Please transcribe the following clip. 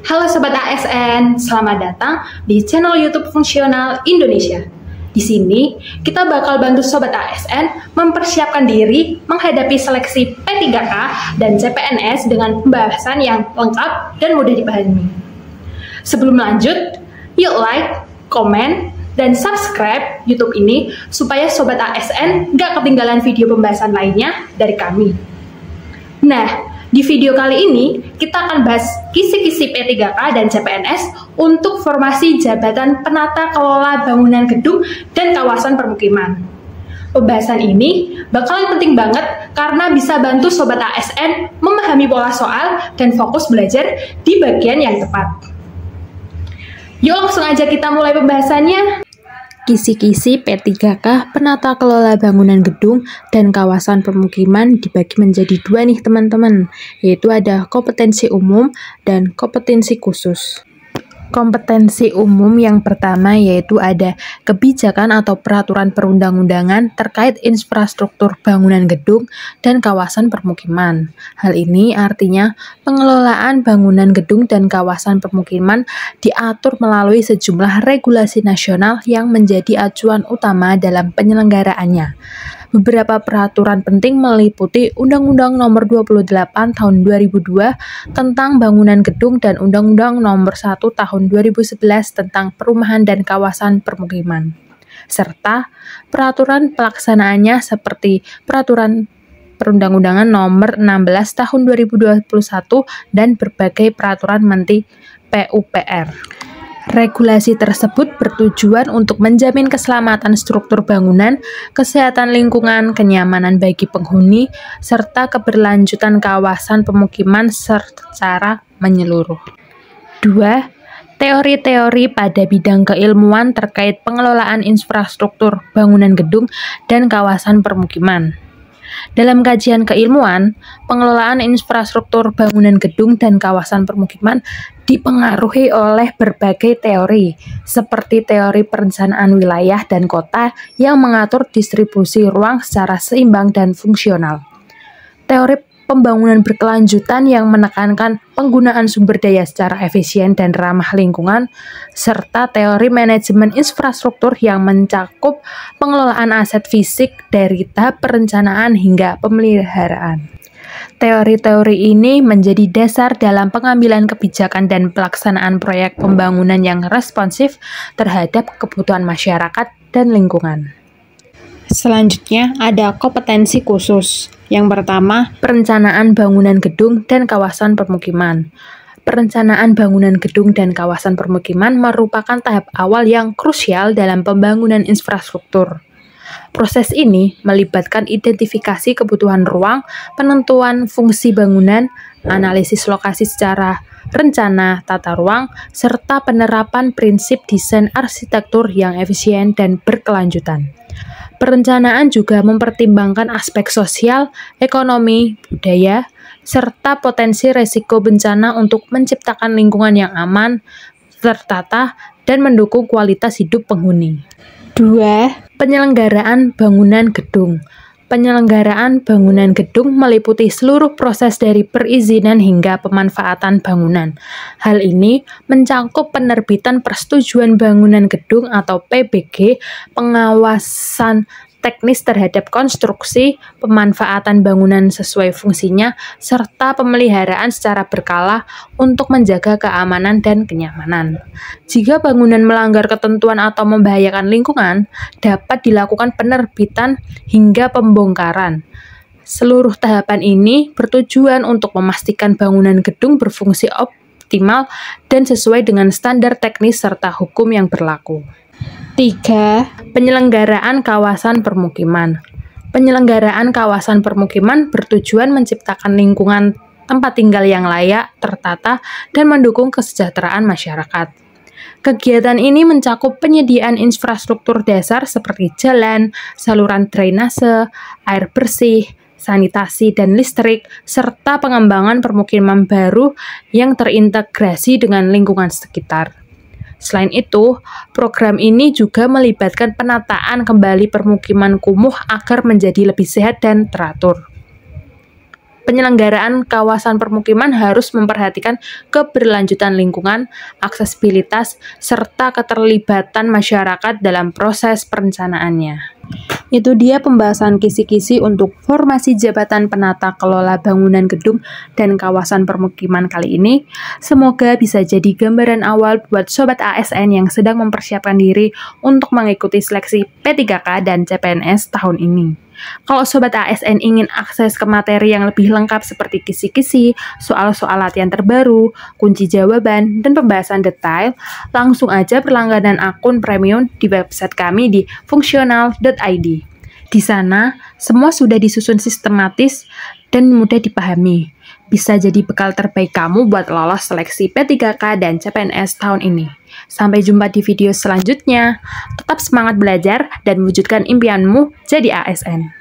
Halo Sobat ASN, selamat datang di channel YouTube Fungsional Indonesia. Di sini, kita bakal bantu Sobat ASN mempersiapkan diri menghadapi seleksi P3K dan CPNS dengan pembahasan yang lengkap dan mudah dipahami. Sebelum lanjut, yuk like, komen, dan subscribe YouTube ini supaya Sobat ASN gak ketinggalan video pembahasan lainnya dari kami. Nah, di video kali ini, kita akan bahas kisi-kisi P3K dan CPNS untuk formasi jabatan penata kelola bangunan gedung dan kawasan permukiman. Pembahasan ini bakalan penting banget karena bisa bantu Sobat ASN memahami pola soal dan fokus belajar di bagian yang tepat. Yuk langsung aja kita mulai pembahasannya. Kisi-kisi P3K penata kelola bangunan gedung dan kawasan permukiman dibagi menjadi dua nih teman-teman, yaitu ada kompetensi umum dan kompetensi khusus. Kompetensi umum yang pertama yaitu ada kebijakan atau peraturan perundang-undangan terkait infrastruktur bangunan gedung dan kawasan permukiman. Hal ini artinya pengelolaan bangunan gedung dan kawasan permukiman diatur melalui sejumlah regulasi nasional yang menjadi acuan utama dalam penyelenggaraannya. Beberapa peraturan penting meliputi Undang-Undang Nomor 28 Tahun 2002 tentang bangunan gedung dan Undang-Undang Nomor 1 Tahun 2011 tentang perumahan dan kawasan permukiman, serta peraturan pelaksanaannya seperti Peraturan Perundang-undangan Nomor 16 Tahun 2021 dan berbagai peraturan Menteri PUPR. Regulasi tersebut bertujuan untuk menjamin keselamatan struktur bangunan, kesehatan lingkungan, kenyamanan bagi penghuni, serta keberlanjutan kawasan pemukiman secara menyeluruh. 2. Teori-teori pada bidang keilmuan terkait pengelolaan infrastruktur bangunan gedung dan kawasan permukiman. Dalam kajian keilmuan, pengelolaan infrastruktur bangunan gedung dan kawasan permukiman dipengaruhi oleh berbagai teori, seperti teori perencanaan wilayah dan kota yang mengatur distribusi ruang secara seimbang dan fungsional. Teori pembangunan berkelanjutan yang menekankan penggunaan sumber daya secara efisien dan ramah lingkungan, serta teori manajemen infrastruktur yang mencakup pengelolaan aset fisik dari tahap perencanaan hingga pemeliharaan. Teori-teori ini menjadi dasar dalam pengambilan kebijakan dan pelaksanaan proyek pembangunan yang responsif terhadap kebutuhan masyarakat dan lingkungan. Selanjutnya ada kompetensi khusus. Yang pertama, perencanaan bangunan gedung dan kawasan permukiman. Perencanaan bangunan gedung dan kawasan permukiman merupakan tahap awal yang krusial dalam pembangunan infrastruktur. Proses ini melibatkan identifikasi kebutuhan ruang, penentuan fungsi bangunan, analisis lokasi secara rencana tata ruang, serta penerapan prinsip desain arsitektur yang efisien dan berkelanjutan. Perencanaan juga mempertimbangkan aspek sosial, ekonomi, budaya, serta potensi risiko bencana untuk menciptakan lingkungan yang aman, tertata, dan mendukung kualitas hidup penghuni. 2. Penyelenggaraan bangunan gedung. Penyelenggaraan bangunan gedung meliputi seluruh proses dari perizinan hingga pemanfaatan bangunan. Hal ini mencakup penerbitan persetujuan bangunan gedung atau PBG, pengawasan teknis terhadap konstruksi, pemanfaatan bangunan sesuai fungsinya, serta pemeliharaan secara berkala untuk menjaga keamanan dan kenyamanan. Jika bangunan melanggar ketentuan atau membahayakan lingkungan, dapat dilakukan penerbitan hingga pembongkaran. Seluruh tahapan ini bertujuan untuk memastikan bangunan gedung berfungsi optimal dan sesuai dengan standar teknis serta hukum yang berlaku. 3. Penyelenggaraan kawasan permukiman. Penyelenggaraan kawasan permukiman bertujuan menciptakan lingkungan tempat tinggal yang layak, tertata, dan mendukung kesejahteraan masyarakat. Kegiatan ini mencakup penyediaan infrastruktur dasar seperti jalan, saluran drainase, air bersih, sanitasi dan listrik, serta pengembangan permukiman baru yang terintegrasi dengan lingkungan sekitar. Selain itu, program ini juga melibatkan penataan kembali permukiman kumuh agar menjadi lebih sehat dan teratur. Penyelenggaraan kawasan permukiman harus memperhatikan keberlanjutan lingkungan, aksesibilitas, serta keterlibatan masyarakat dalam proses perencanaannya. Itu dia pembahasan kisi-kisi untuk formasi jabatan penata kelola bangunan gedung dan kawasan permukiman kali ini. Semoga bisa jadi gambaran awal buat Sobat ASN yang sedang mempersiapkan diri untuk mengikuti seleksi P3K dan CPNS tahun ini. Kalau Sobat ASN ingin akses ke materi yang lebih lengkap seperti kisi-kisi, soal-soal latihan terbaru, kunci jawaban, dan pembahasan detail, langsung aja berlangganan akun premium di website kami di fungsional.id. Di sana, semua sudah disusun sistematis dan mudah dipahami. Bisa jadi bekal terbaik kamu buat lolos seleksi P3K dan CPNS tahun ini. Sampai jumpa di video selanjutnya. Tetap semangat belajar dan wujudkan impianmu jadi ASN.